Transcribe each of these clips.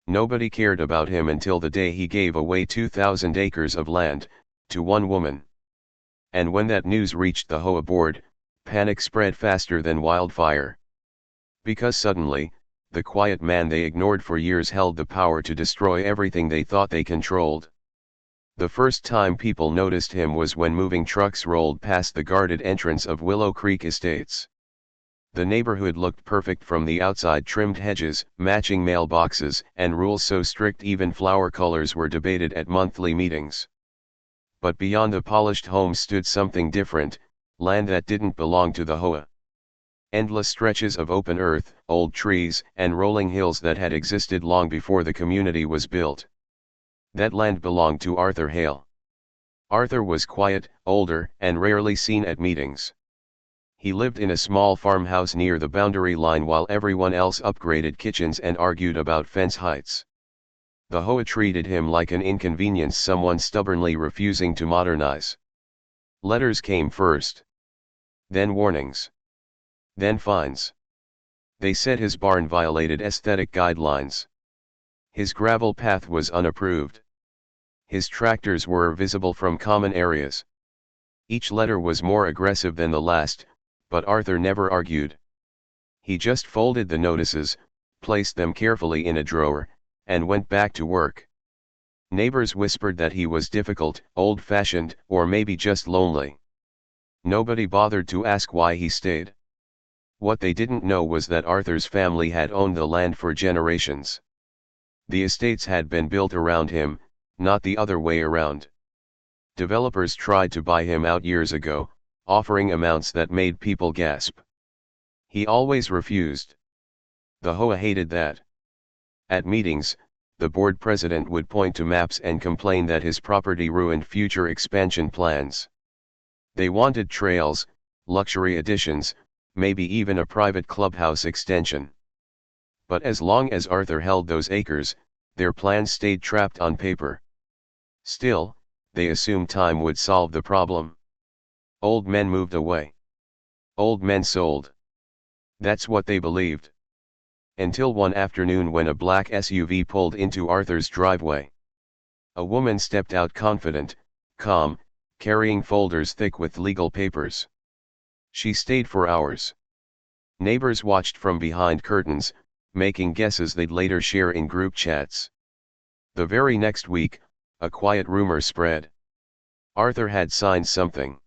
Nobody cared about him until the day he gave away 2,000 acres of land, to one woman. And when that news reached the HOA board, panic spread faster than wildfire. Because suddenly, the quiet man they ignored for years held the power to destroy everything they thought they controlled. The first time people noticed him was when moving trucks rolled past the guarded entrance of Willow Creek Estates. The neighborhood looked perfect from the outside: trimmed hedges, matching mailboxes, and rules so strict even flower colors were debated at monthly meetings. But beyond the polished homes stood something different: land that didn't belong to the HOA. Endless stretches of open earth, old trees, and rolling hills that had existed long before the community was built. That land belonged to Arthur Hale. Arthur was quiet, older, and rarely seen at meetings. He lived in a small farmhouse near the boundary line while everyone else upgraded kitchens and argued about fence heights. The HOA treated him like an inconvenience, someone stubbornly refusing to modernize. Letters came first. Then warnings. Then fines. They said his barn violated aesthetic guidelines. His gravel path was unapproved. His tractors were visible from common areas. Each letter was more aggressive than the last, but Arthur never argued. He just folded the notices, placed them carefully in a drawer, and went back to work. Neighbors whispered that he was difficult, old-fashioned, or maybe just lonely. Nobody bothered to ask why he stayed. What they didn't know was that Arthur's family had owned the land for generations. The estates had been built around him, not the other way around. Developers tried to buy him out years ago, offering amounts that made people gasp. He always refused. The HOA hated that. At meetings, the board president would point to maps and complain that his property ruined future expansion plans. They wanted trails, luxury additions, maybe even a private clubhouse extension. But as long as Arthur held those acres, their plans stayed trapped on paper. Still, they assumed time would solve the problem. Old men moved away. Old men sold. That's what they believed. Until one afternoon when a black SUV pulled into Arthur's driveway. A woman stepped out, confident, calm, carrying folders thick with legal papers. She stayed for hours. Neighbors watched from behind curtains, making guesses they'd later share in group chats. The very next week, a quiet rumor spread. Arthur had signed something.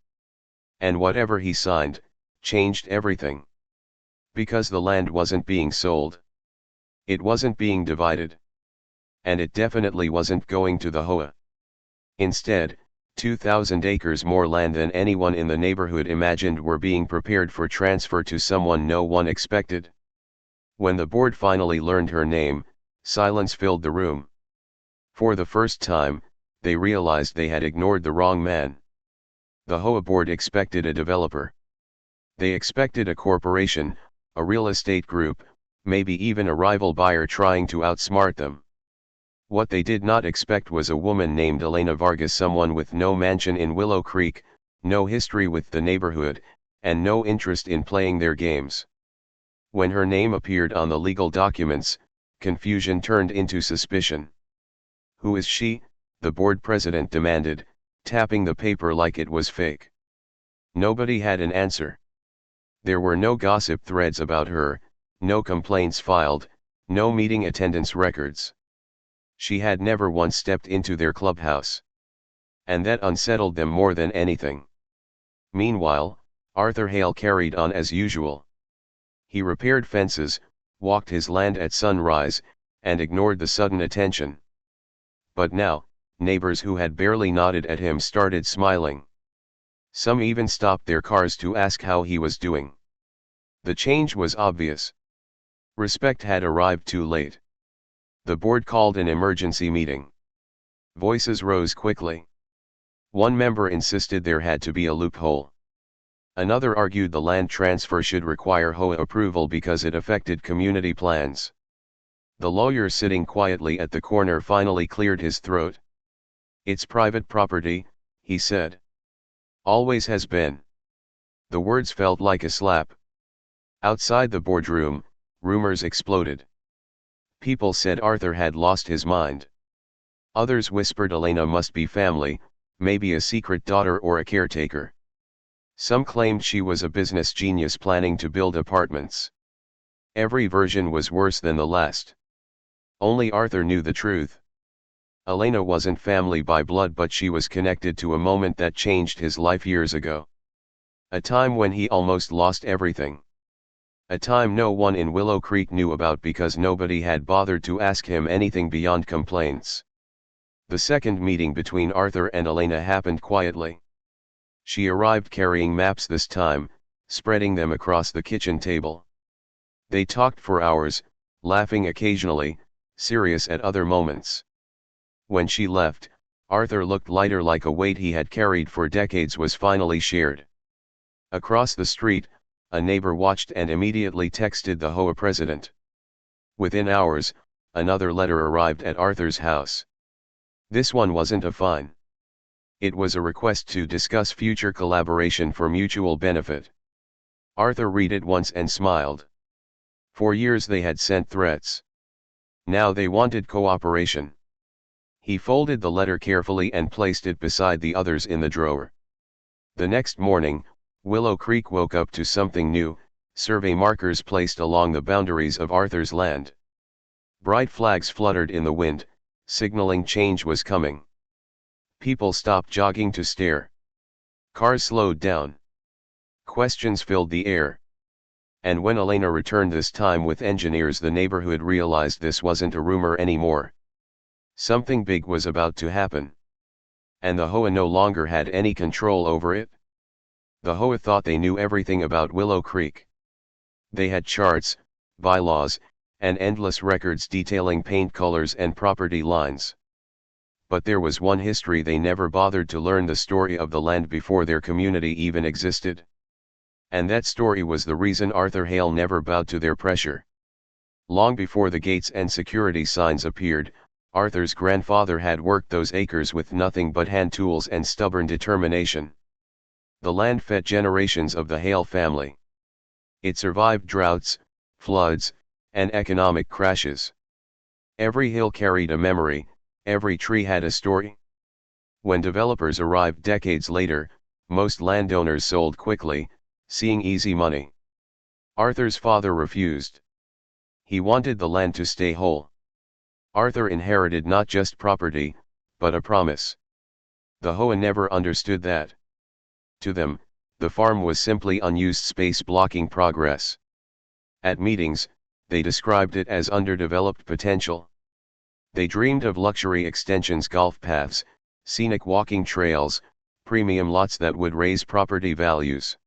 And whatever he signed, changed everything. Because the land wasn't being sold. It wasn't being divided. And it definitely wasn't going to the HOA. Instead, 2,000 acres more land than anyone in the neighborhood imagined were being prepared for transfer to someone no one expected. When the board finally learned her name, silence filled the room. For the first time, they realized they had ignored the wrong man. The HOA board expected a developer. They expected a corporation, a real estate group, maybe even a rival buyer trying to outsmart them. What they did not expect was a woman named Elena Vargas, someone with no mansion in Willow Creek, no history with the neighborhood, and no interest in playing their games. When her name appeared on the legal documents, confusion turned into suspicion. "Who is she?" the board president demanded, tapping the paper like it was fake. Nobody had an answer. There were no gossip threads about her, no complaints filed, no meeting attendance records. She had never once stepped into their clubhouse. And that unsettled them more than anything. Meanwhile, Arthur Hale carried on as usual. He repaired fences, walked his land at sunrise, and ignored the sudden attention. But now, neighbors who had barely nodded at him started smiling. Some even stopped their cars to ask how he was doing. The change was obvious. Respect had arrived too late. The board called an emergency meeting. Voices rose quickly. One member insisted there had to be a loophole. Another argued the land transfer should require HOA approval because it affected community plans. The lawyer sitting quietly at the corner finally cleared his throat. "It's private property," he said. "Always has been." The words felt like a slap. Outside the boardroom, rumors exploded. People said Arthur had lost his mind. Others whispered Elena must be family, maybe a secret daughter or a caretaker. Some claimed she was a business genius planning to build apartments. Every version was worse than the last. Only Arthur knew the truth. Elena wasn't family by blood, but she was connected to a moment that changed his life years ago. A time when he almost lost everything. A time no one in Willow Creek knew about because nobody had bothered to ask him anything beyond complaints. The second meeting between Arthur and Elena happened quietly. She arrived carrying maps this time, spreading them across the kitchen table. They talked for hours, laughing occasionally, serious at other moments. When she left, Arthur looked lighter, like a weight he had carried for decades was finally shared. Across the street, a neighbor watched and immediately texted the HOA president. Within hours, another letter arrived at Arthur's house. This one wasn't a fine. It was a request to discuss future collaboration for mutual benefit. Arthur read it once and smiled. For years they had sent threats. Now they wanted cooperation. He folded the letter carefully and placed it beside the others in the drawer. The next morning, Willow Creek woke up to something new: survey markers placed along the boundaries of Arthur's land. Bright flags fluttered in the wind, signaling change was coming. People stopped jogging to stare. Cars slowed down. Questions filled the air. And when Elena returned this time with engineers, the neighborhood realized this wasn't a rumor anymore. Something big was about to happen. And the HOA no longer had any control over it. The HOA thought they knew everything about Willow Creek. They had charts, bylaws, and endless records detailing paint colors and property lines. But there was one history they never bothered to learn: the story of the land before their community even existed. And that story was the reason Arthur Hale never bowed to their pressure. Long before the gates and security signs appeared, Arthur's grandfather had worked those acres with nothing but hand tools and stubborn determination. The land fed generations of the Hale family. It survived droughts, floods, and economic crashes. Every hill carried a memory, every tree had a story. When developers arrived decades later, most landowners sold quickly, seeing easy money. Arthur's father refused. He wanted the land to stay whole. Arthur inherited not just property, but a promise. The HOA never understood that. To them, the farm was simply unused space blocking progress. At meetings, they described it as underdeveloped potential. They dreamed of luxury extensions, golf paths, scenic walking trails, premium lots that would raise property values.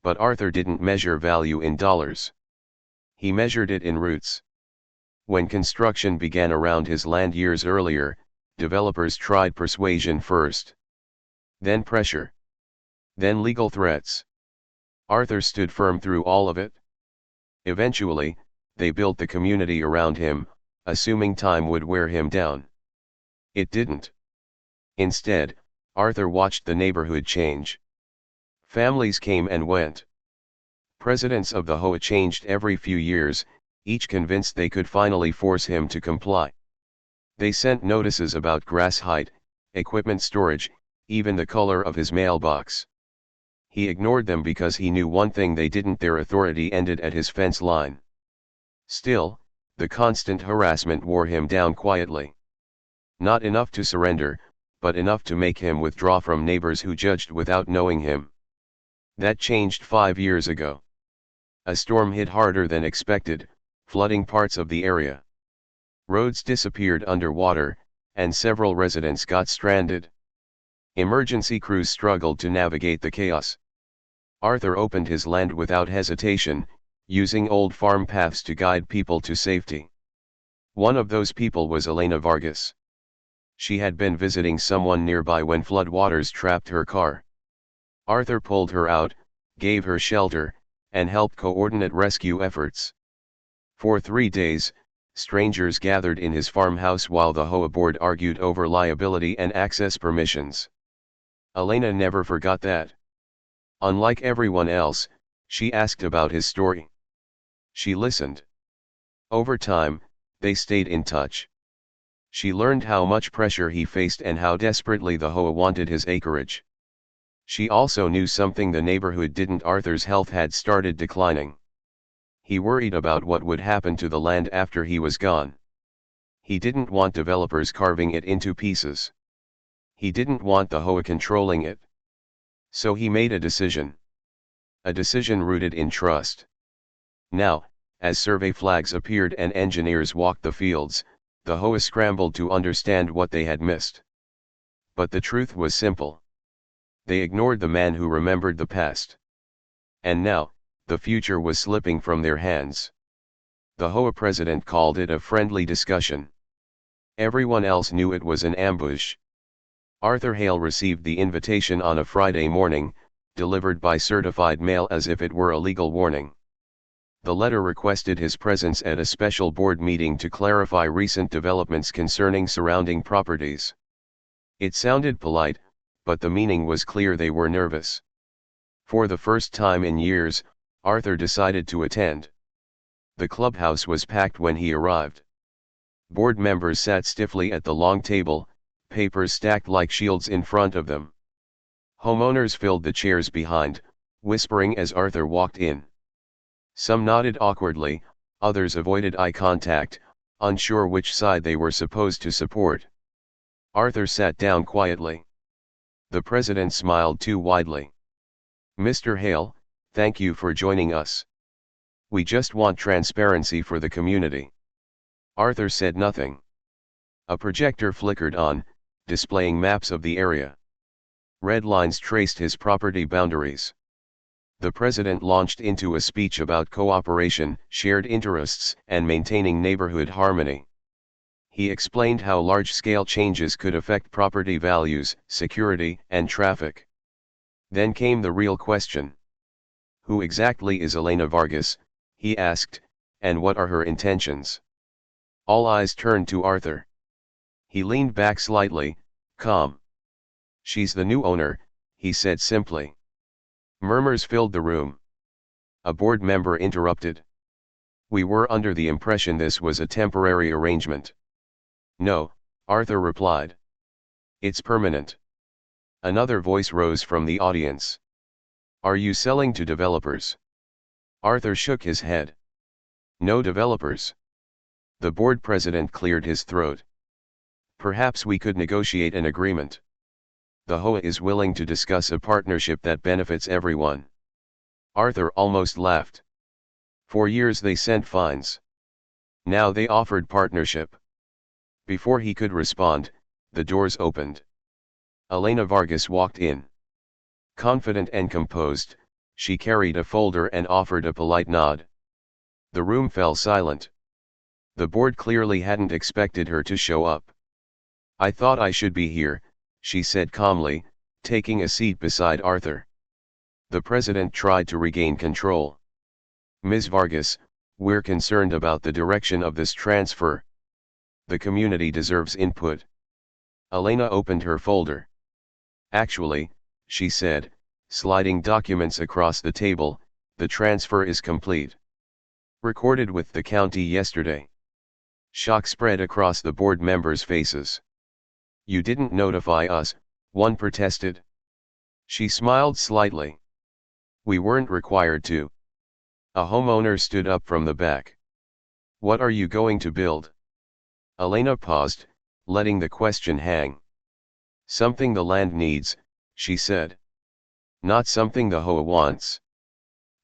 But Arthur didn't measure value in dollars. He measured it in roots. When construction began around his land years earlier, developers tried persuasion first. Then pressure. Then legal threats. Arthur stood firm through all of it. Eventually, they built the community around him, assuming time would wear him down. It didn't. Instead, Arthur watched the neighborhood change. Families came and went. Presidents of the HOA changed every few years, each convinced they could finally force him to comply. They sent notices about grass height, equipment storage, even the color of his mailbox. He ignored them because he knew one thing they didn't: their authority ended at his fence line. Still, the constant harassment wore him down quietly. Not enough to surrender, but enough to make him withdraw from neighbors who judged without knowing him. That changed 5 years ago. A storm hit harder than expected, flooding parts of the area. Roads disappeared underwater, and several residents got stranded. Emergency crews struggled to navigate the chaos. Arthur opened his land without hesitation, using old farm paths to guide people to safety. One of those people was Elena Vargas. She had been visiting someone nearby when floodwaters trapped her car. Arthur pulled her out, gave her shelter, and helped coordinate rescue efforts. For 3 days, strangers gathered in his farmhouse while the HOA board argued over liability and access permissions. Elena never forgot that. Unlike everyone else, she asked about his story. She listened. Over time, they stayed in touch. She learned how much pressure he faced and how desperately the HOA wanted his acreage. She also knew something the neighborhood didn't. Arthur's health had started declining. He worried about what would happen to the land after he was gone. He didn't want developers carving it into pieces. He didn't want the HOA controlling it. So he made a decision. A decision rooted in trust. Now, as survey flags appeared and engineers walked the fields, the HOA scrambled to understand what they had missed. But the truth was simple. They ignored the man who remembered the past. And now, the future was slipping from their hands. The HOA president called it a friendly discussion. Everyone else knew it was an ambush. Arthur Hale received the invitation on a Friday morning, delivered by certified mail as if it were a legal warning. The letter requested his presence at a special board meeting to clarify recent developments concerning surrounding properties. It sounded polite, but the meaning was clear. They were nervous. For the first time in years, Arthur decided to attend. The clubhouse was packed when he arrived. Board members sat stiffly at the long table, papers stacked like shields in front of them. Homeowners filled the chairs behind, whispering as Arthur walked in. Some nodded awkwardly, others avoided eye contact, unsure which side they were supposed to support. Arthur sat down quietly. The president smiled too widely. "Mr. Hale, thank you for joining us. We just want transparency for the community." Arthur said nothing. A projector flickered on, displaying maps of the area. Red lines traced his property boundaries. The president launched into a speech about cooperation, shared interests, and maintaining neighborhood harmony. He explained how large-scale changes could affect property values, security, and traffic. Then came the real question. Who exactly is Elena Vargas, he asked, and what are her intentions? All eyes turned to Arthur. He leaned back slightly, calm. "She's the new owner," he said simply. Murmurs filled the room. A board member interrupted. "We were under the impression this was a temporary arrangement." "No," Arthur replied. "It's permanent." Another voice rose from the audience. "Are you selling to developers?" Arthur shook his head. "No developers." The board president cleared his throat. "Perhaps we could negotiate an agreement. The HOA is willing to discuss a partnership that benefits everyone." Arthur almost laughed. For years they sent fines. Now they offered partnership. Before he could respond, the doors opened. Elena Vargas walked in. Confident and composed, she carried a folder and offered a polite nod. The room fell silent. The board clearly hadn't expected her to show up. "I thought I should be here," she said calmly, taking a seat beside Arthur. The president tried to regain control. "Ms. Vargas, we're concerned about the direction of this transfer. The community deserves input." Elena opened her folder. "Actually," she said, sliding documents across the table, "the transfer is complete. Recorded with the county yesterday." Shock spread across the board members' faces. "You didn't notify us," one protested. She smiled slightly. "We weren't required to." A homeowner stood up from the back. "What are you going to build?" Elena paused, letting the question hang. "Something the land needs," she said. "Not something the HOA wants."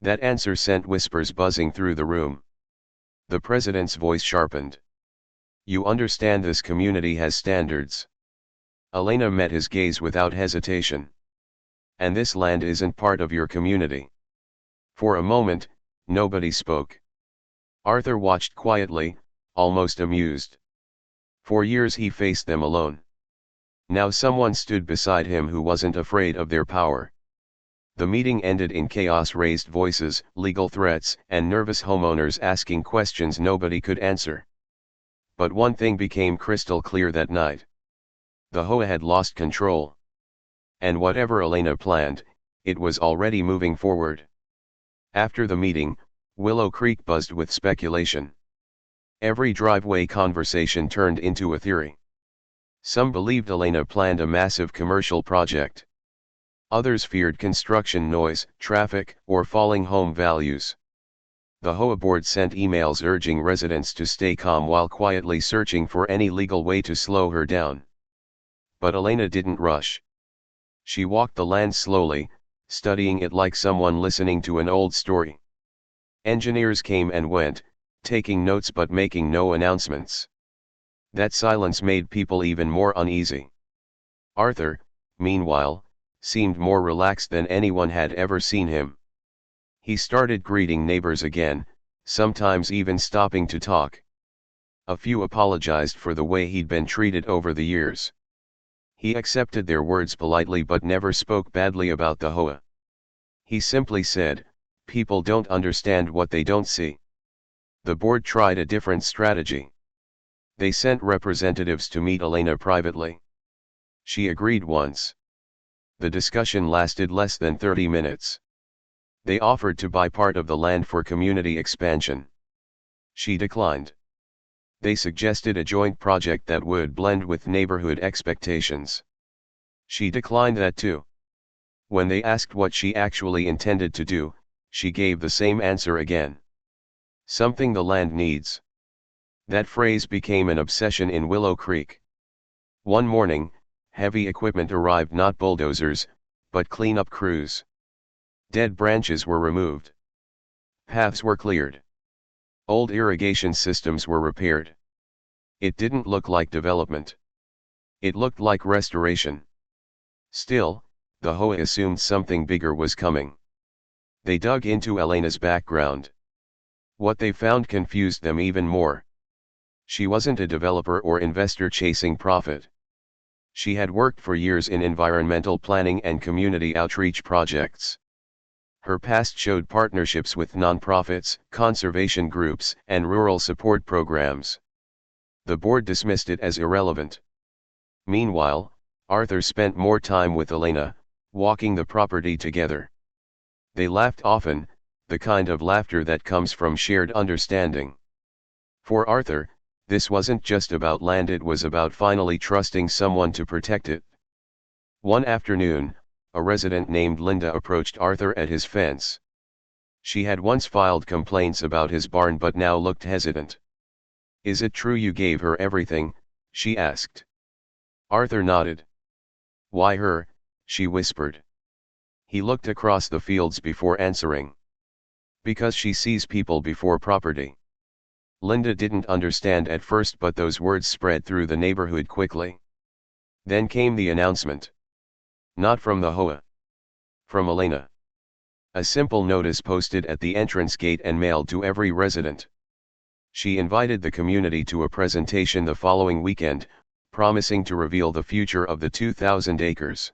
That answer sent whispers buzzing through the room. The president's voice sharpened. "You understand this community has standards." Elena met his gaze without hesitation. "And this land isn't part of your community." For a moment, nobody spoke. Arthur watched quietly, almost amused. For years he faced them alone. Now someone stood beside him who wasn't afraid of their power. The meeting ended in chaos: raised voices, legal threats, and nervous homeowners asking questions nobody could answer. But one thing became crystal clear that night. The HOA had lost control. And whatever Elena planned, it was already moving forward. After the meeting, Willow Creek buzzed with speculation. Every driveway conversation turned into a theory. Some believed Elena planned a massive commercial project. Others feared construction noise, traffic, or falling home values. The HOA board sent emails urging residents to stay calm while quietly searching for any legal way to slow her down. But Elena didn't rush. She walked the land slowly, studying it like someone listening to an old story. Engineers came and went, taking notes but making no announcements. That silence made people even more uneasy. Arthur, meanwhile, seemed more relaxed than anyone had ever seen him. He started greeting neighbors again, sometimes even stopping to talk. A few apologized for the way he'd been treated over the years. He accepted their words politely but never spoke badly about the HOA. He simply said, "People don't understand what they don't see." The board tried a different strategy. They sent representatives to meet Elena privately. She agreed once. The discussion lasted less than 30 minutes. They offered to buy part of the land for community expansion. She declined. They suggested a joint project that would blend with neighborhood expectations. She declined that too. When they asked what she actually intended to do, she gave the same answer again. Something the land needs. That phrase became an obsession in Willow Creek. One morning, heavy equipment arrived, not bulldozers, but cleanup crews. Dead branches were removed. Paths were cleared. Old irrigation systems were repaired. It didn't look like development. It looked like restoration. Still, the HOA assumed something bigger was coming. They dug into Elena's background. What they found confused them even more. She wasn't a developer or investor chasing profit. She had worked for years in environmental planning and community outreach projects. Her past showed partnerships with nonprofits, conservation groups, and rural support programs. The board dismissed it as irrelevant. Meanwhile, Arthur spent more time with Elena, walking the property together. They laughed often, the kind of laughter that comes from shared understanding. For Arthur, this wasn't just about land, it was about finally trusting someone to protect it. One afternoon, a resident named Linda approached Arthur at his fence. She had once filed complaints about his barn but now looked hesitant. "Is it true you gave her everything?" she asked. Arthur nodded. "Why her?" she whispered. He looked across the fields before answering. "Because she sees people before property." Linda didn't understand at first, but those words spread through the neighborhood quickly. Then came the announcement. Not from the HOA. From Elena. A simple notice posted at the entrance gate and mailed to every resident. She invited the community to a presentation the following weekend, promising to reveal the future of the 2,000 acres.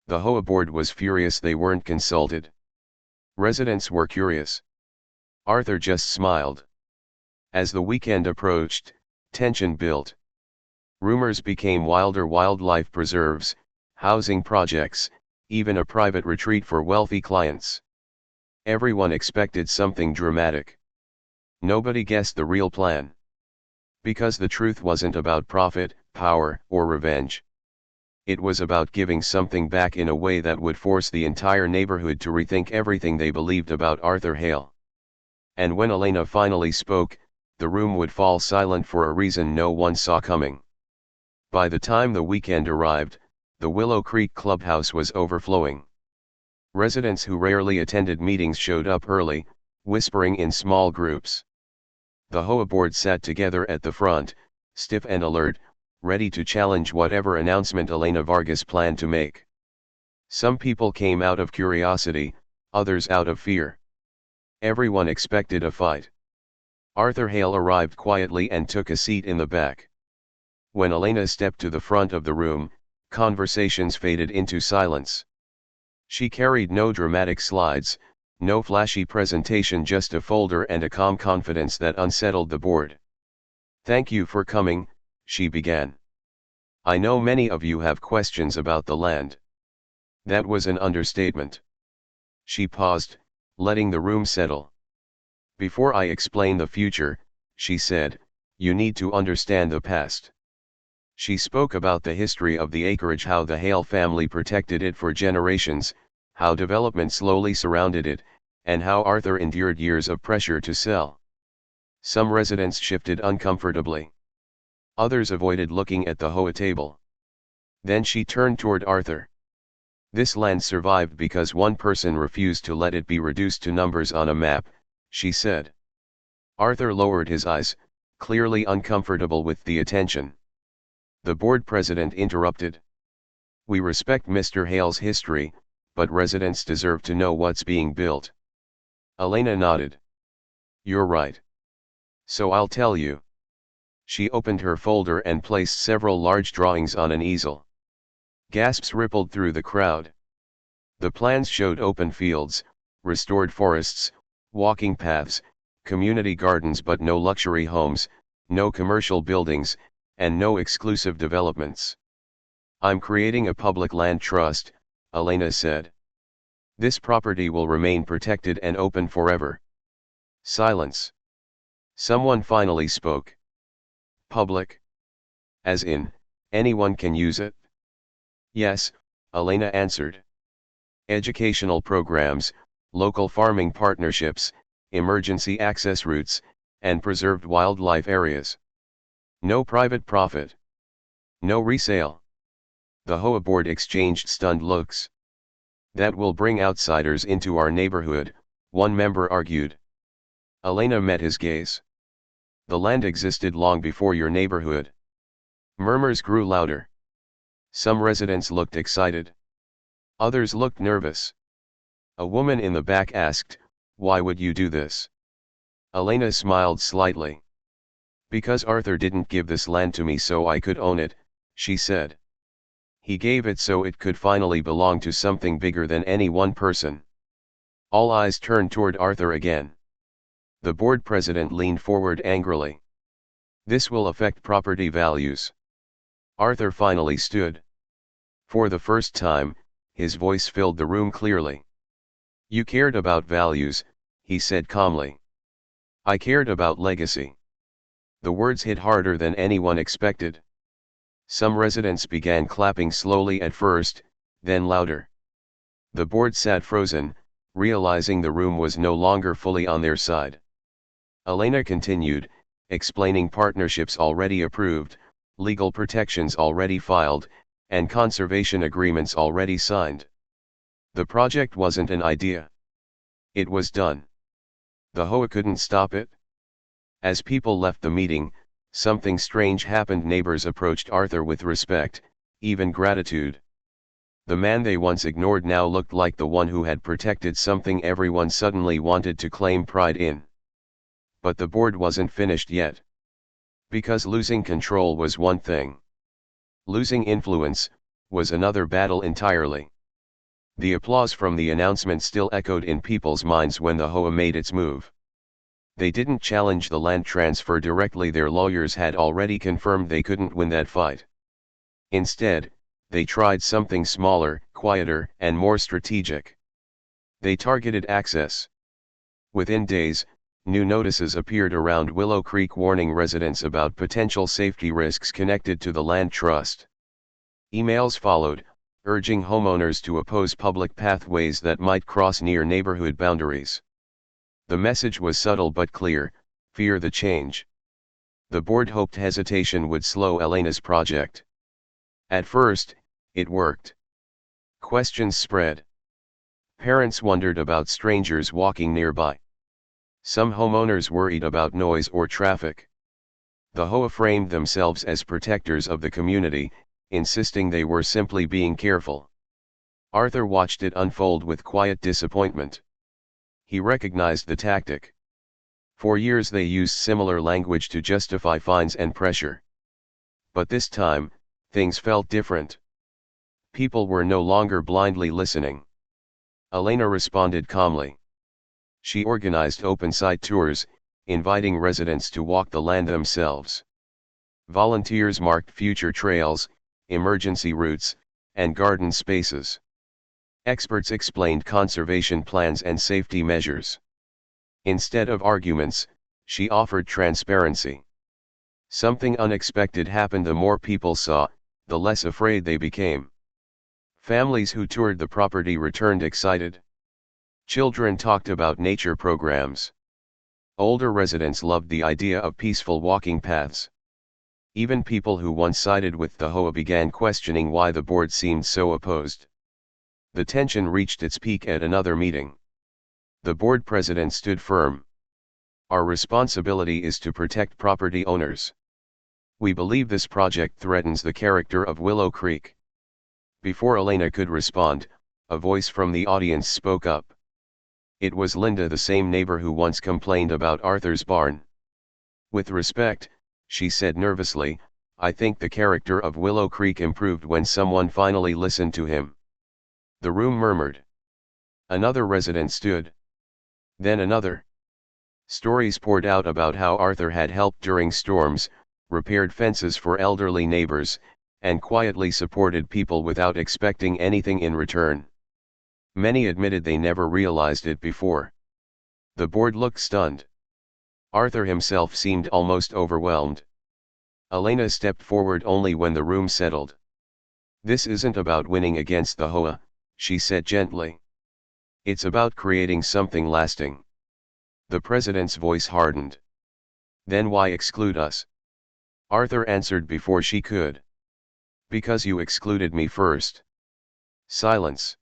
The HOA board was furious they weren't consulted. Residents were curious. Arthur just smiled. As the weekend approached, tension built. Rumors became wilder: wildlife preserves, housing projects, even a private retreat for wealthy clients. Everyone expected something dramatic. Nobody guessed the real plan. Because the truth wasn't about profit, power, or revenge. It was about giving something back in a way that would force the entire neighborhood to rethink everything they believed about Arthur Hale. And when Elena finally spoke, the room would fall silent for a reason no one saw coming. By the time the weekend arrived, the Willow Creek clubhouse was overflowing. Residents who rarely attended meetings showed up early, whispering in small groups. The HOA board sat together at the front, stiff and alert, ready to challenge whatever announcement Elena Vargas planned to make. Some people came out of curiosity, others out of fear. Everyone expected a fight. Arthur Hale arrived quietly and took a seat in the back. When Elena stepped to the front of the room, conversations faded into silence. She carried no dramatic slides, no flashy presentation, just a folder and a calm confidence that unsettled the board. "Thank you for coming," she began. "I know many of you have questions about the land." That was an understatement. She paused, letting the room settle. "Before I explain the future," she said, You need to understand the past. She spoke about the history of the acreage, how the Hale family protected it for generations, how development slowly surrounded it, and how Arthur endured years of pressure to sell. Some residents shifted uncomfortably. Others avoided looking at the HOA table. Then she turned toward Arthur. This land survived because one person refused to let it be reduced to numbers on a map, she said. Arthur lowered his eyes, clearly uncomfortable with the attention. The board president interrupted. We respect Mr. Hale's history, but residents deserve to know what's being built. Elena nodded. You're right. So I'll tell you. She opened her folder and placed several large drawings on an easel. Gasps rippled through the crowd. The plans showed open fields, restored forests, walking paths, community gardens, but no luxury homes, no commercial buildings, and no exclusive developments. I'm creating a public land trust, Elena said. This property will remain protected and open forever. Silence. Someone finally spoke. Public? As in, anyone can use it? Yes, Elena answered. Educational programs, local farming partnerships, emergency access routes, and preserved wildlife areas. No private profit. No resale. The HOA board exchanged stunned looks. That will bring outsiders into our neighborhood, one member argued. Elena met his gaze. The land existed long before your neighborhood. Murmurs grew louder. Some residents looked excited. Others looked nervous. A woman in the back asked, why would you do this? Elena smiled slightly. Because Arthur didn't give this land to me so I could own it, she said. He gave it so it could finally belong to something bigger than any one person. All eyes turned toward Arthur again. The board president leaned forward angrily. This will affect property values. Arthur finally stood. For the first time, his voice filled the room clearly. You cared about values, he said calmly. I cared about legacy. The words hit harder than anyone expected. Some residents began clapping slowly at first, then louder. The board sat frozen, realizing the room was no longer fully on their side. Elena continued, explaining partnerships already approved, legal protections already filed, and conservation agreements already signed. The project wasn't an idea. It was done. The HOA couldn't stop it. As people left the meeting, something strange happened. Neighbors approached Arthur with respect, even gratitude. The man they once ignored now looked like the one who had protected something everyone suddenly wanted to claim pride in. But the board wasn't finished yet. Because losing control was one thing. Losing influence was another battle entirely. The applause from the announcement still echoed in people's minds when the HOA made its move. They didn't challenge the land transfer directly. Their lawyers had already confirmed they couldn't win that fight. Instead, they tried something smaller, quieter, and more strategic. They targeted access. Within days, new notices appeared around Willow Creek warning residents about potential safety risks connected to the land trust. Emails followed, urging homeowners to oppose public pathways that might cross near neighborhood boundaries. The message was subtle but clear: fear the change. The board hoped hesitation would slow Elena's project. At first, it worked. Questions spread. Parents wondered about strangers walking nearby. Some homeowners worried about noise or traffic. The HOA framed themselves as protectors of the community, insisting they were simply being careful. Arthur watched it unfold with quiet disappointment. He recognized the tactic. For years they used similar language to justify fines and pressure. But this time, things felt different. People were no longer blindly listening. Elena responded calmly. She organized open site tours, inviting residents to walk the land themselves. Volunteers marked future trails, emergency routes, and garden spaces. Experts explained conservation plans and safety measures. Instead of arguments, she offered transparency. Something unexpected happened. The more people saw, the less afraid they became. Families who toured the property returned excited. Children talked about nature programs. Older residents loved the idea of peaceful walking paths. Even people who once sided with the HOA began questioning why the board seemed so opposed. The tension reached its peak at another meeting. The board president stood firm. Our responsibility is to protect property owners. We believe this project threatens the character of Willow Creek. Before Elena could respond, a voice from the audience spoke up. It was Linda, the same neighbor who once complained about Arthur's barn. With respect, she said nervously, I think the character of Willow Creek improved when someone finally listened to him. The room murmured. Another resident stood. Then another. Stories poured out about how Arthur had helped during storms, repaired fences for elderly neighbors, and quietly supported people without expecting anything in return. Many admitted they never realized it before. The board looked stunned. Arthur himself seemed almost overwhelmed. Elena stepped forward only when the room settled. This isn't about winning against the HOA, she said gently. It's about creating something lasting. The president's voice hardened. Then why exclude us? Arthur answered before she could. Because you excluded me first. Silence.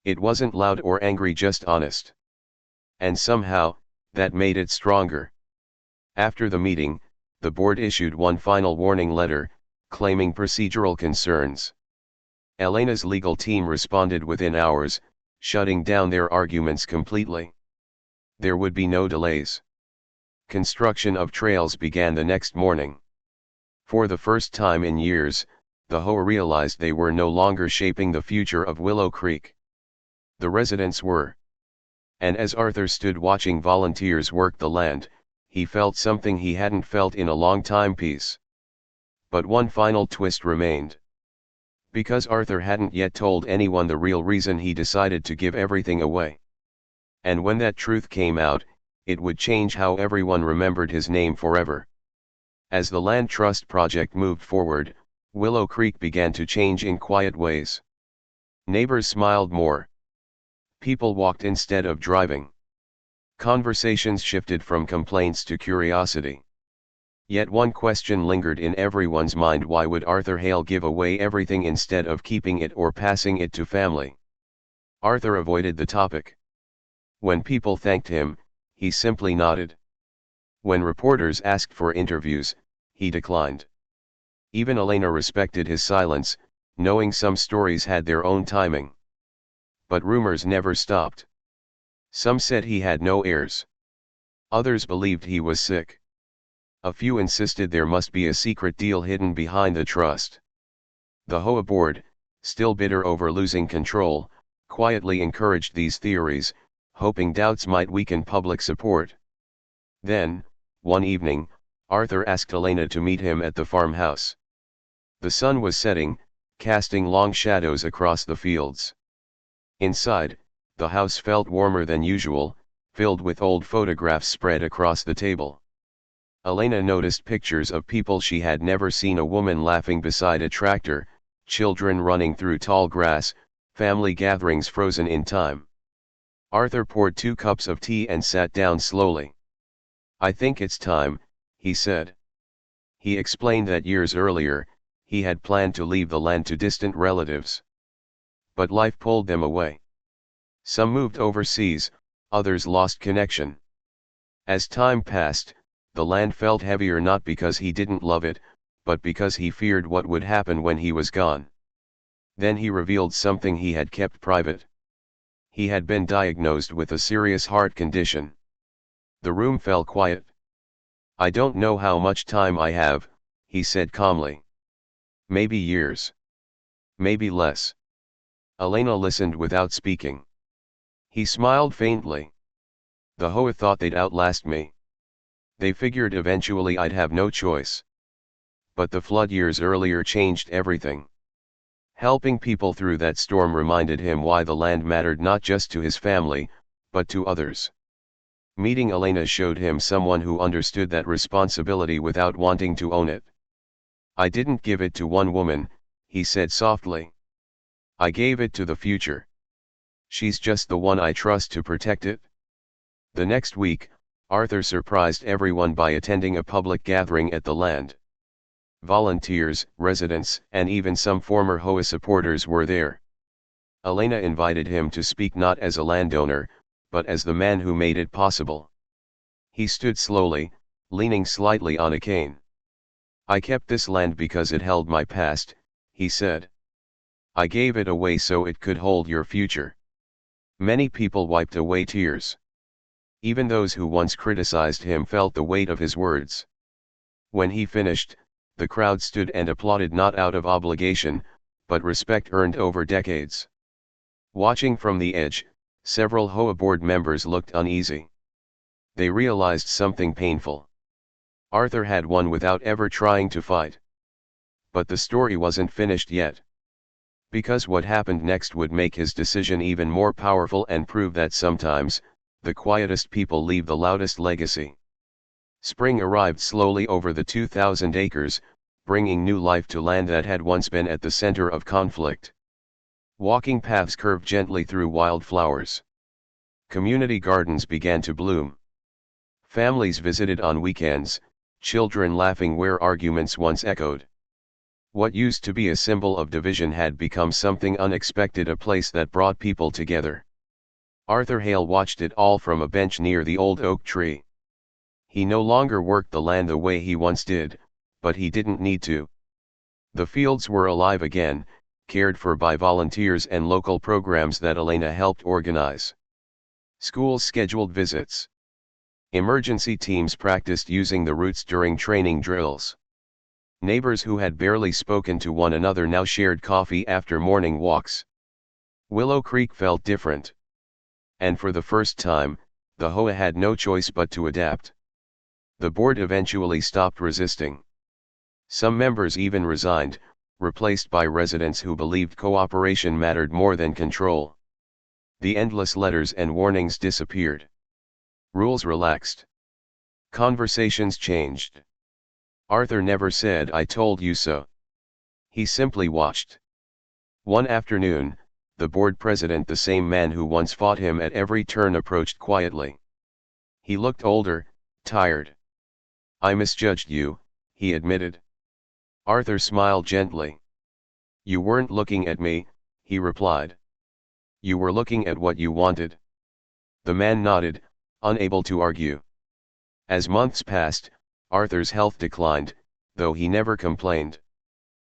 It wasn't loud or angry, just honest. And somehow, that made it stronger. After the meeting, the board issued one final warning letter, claiming procedural concerns. Elena's legal team responded within hours, shutting down their arguments completely. There would be no delays. Construction of trails began the next morning. For the first time in years, the HOA realized they were no longer shaping the future of Willow Creek. The residents were. And as Arthur stood watching volunteers work the land, he felt something he hadn't felt in a long time: peace. But one final twist remained. Because Arthur hadn't yet told anyone the real reason he decided to give everything away. And when that truth came out, it would change how everyone remembered his name forever. As the land trust project moved forward, Willow Creek began to change in quiet ways. Neighbors smiled more. People walked instead of driving. Conversations shifted from complaints to curiosity. Yet one question lingered in everyone's mind: why would Arthur Hale give away everything instead of keeping it or passing it to family? Arthur avoided the topic. When people thanked him, he simply nodded. When reporters asked for interviews, he declined. Even Elena respected his silence, knowing some stories had their own timing. But rumors never stopped. Some said he had no heirs. Others believed he was sick. A few insisted there must be a secret deal hidden behind the trust. The HOA board, still bitter over losing control, quietly encouraged these theories, hoping doubts might weaken public support. Then, one evening, Arthur asked Elena to meet him at the farmhouse. The sun was setting, casting long shadows across the fields. Inside, the house felt warmer than usual, filled with old photographs spread across the table. Elena noticed pictures of people she had never seen: a woman laughing beside a tractor, children running through tall grass, family gatherings frozen in time. Arthur poured 2 cups of tea and sat down slowly. I think it's time, he said. He explained that years earlier, he had planned to leave the land to distant relatives. But life pulled them away. Some moved overseas, others lost connection. As time passed, the land felt heavier, not because he didn't love it, but because he feared what would happen when he was gone. Then he revealed something he had kept private. He had been diagnosed with a serious heart condition. The room fell quiet. I don't know how much time I have, he said calmly. Maybe years. Maybe less. Elena listened without speaking. He smiled faintly. The HOA thought they'd outlast me. They figured eventually I'd have no choice. But the flood years earlier changed everything. Helping people through that storm reminded him why the land mattered, not just to his family, but to others. Meeting Elena showed him someone who understood that responsibility without wanting to own it. "I didn't give it to one woman," he said softly. "I gave it to the future. She's just the one I trust to protect it." The next week, Arthur surprised everyone by attending a public gathering at the land. Volunteers, residents, and even some former HOA supporters were there. Elena invited him to speak not as a landowner, but as the man who made it possible. He stood slowly, leaning slightly on a cane. "I kept this land because it held my past," he said. "I gave it away so it could hold your future." Many people wiped away tears. Even those who once criticized him felt the weight of his words. When he finished, the crowd stood and applauded not out of obligation, but respect earned over decades. Watching from the edge, several HOA board members looked uneasy. They realized something painful. Arthur had won without ever trying to fight. But the story wasn't finished yet. Because what happened next would make his decision even more powerful and prove that sometimes, the quietest people leave the loudest legacy. Spring arrived slowly over the 2,000 acres, bringing new life to land that had once been at the center of conflict. Walking paths curved gently through wildflowers. Community gardens began to bloom. Families visited on weekends, children laughing where arguments once echoed. What used to be a symbol of division had become something unexpected, a place that brought people together. Arthur Hale watched it all from a bench near the old oak tree. He no longer worked the land the way he once did, but he didn't need to. The fields were alive again, cared for by volunteers and local programs that Elena helped organize. Schools scheduled visits. Emergency teams practiced using the roots during training drills. Neighbors who had barely spoken to one another now shared coffee after morning walks. Willow Creek felt different. And for the first time, the HOA had no choice but to adapt. The board eventually stopped resisting. Some members even resigned, replaced by residents who believed cooperation mattered more than control. The endless letters and warnings disappeared. Rules relaxed. Conversations changed. Arthur never said "I told you so." He simply watched. One afternoon, the board president, the same man who once fought him at every turn, approached quietly. He looked older, tired. "I misjudged you," he admitted. Arthur smiled gently. "You weren't looking at me," he replied. "You were looking at what you wanted." The man nodded, unable to argue. As months passed, Arthur's health declined, though he never complained.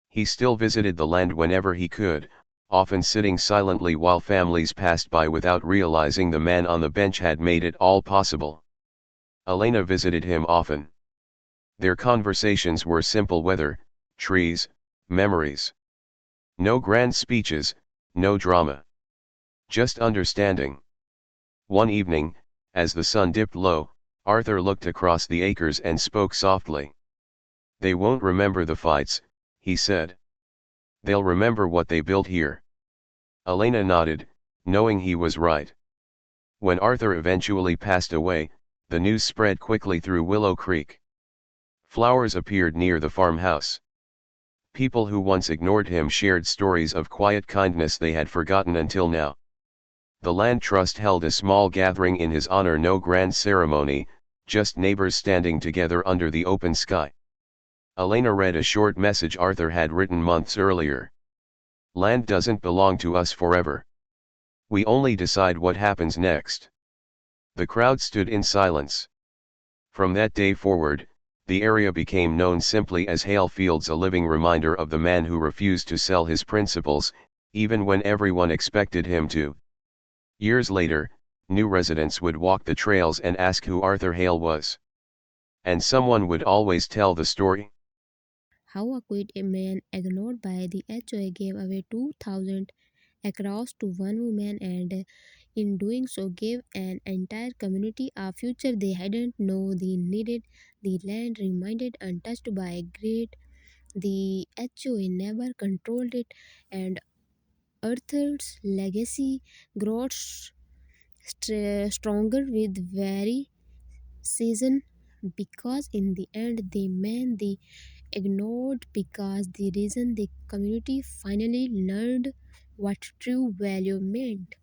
He still visited the land whenever he could, often sitting silently while families passed by without realizing the man on the bench had made it all possible. Elena visited him often. Their conversations were simple: weather, trees, memories. No grand speeches, no drama. Just understanding. One evening, as the sun dipped low, Arthur looked across the acres and spoke softly. "They won't remember the fights," he said. "They'll remember what they built here." Elena nodded, knowing he was right. When Arthur eventually passed away, the news spread quickly through Willow Creek. Flowers appeared near the farmhouse. People who once ignored him shared stories of quiet kindness they had forgotten until now. The Land Trust held a small gathering in his honor, no grand ceremony, just neighbors standing together under the open sky. Elena read a short message Arthur had written months earlier. "Land doesn't belong to us forever. We only decide what happens next." The crowd stood in silence. From that day forward, the area became known simply as Hale Fields, a living reminder of the man who refused to sell his principles, even when everyone expected him to. Years later, new residents would walk the trails and ask who Arthur Hale was. And someone would always tell the story. How a quit a man ignored by the HOA gave away 2,000 across to one woman, and in doing so gave an entire community a future they hadn't known they needed. The land remained untouched by greed. The HOA never controlled it, and Arthur's legacy grows stronger with very season, because in the end the men they ignored, because the reason the community finally learned what true value meant.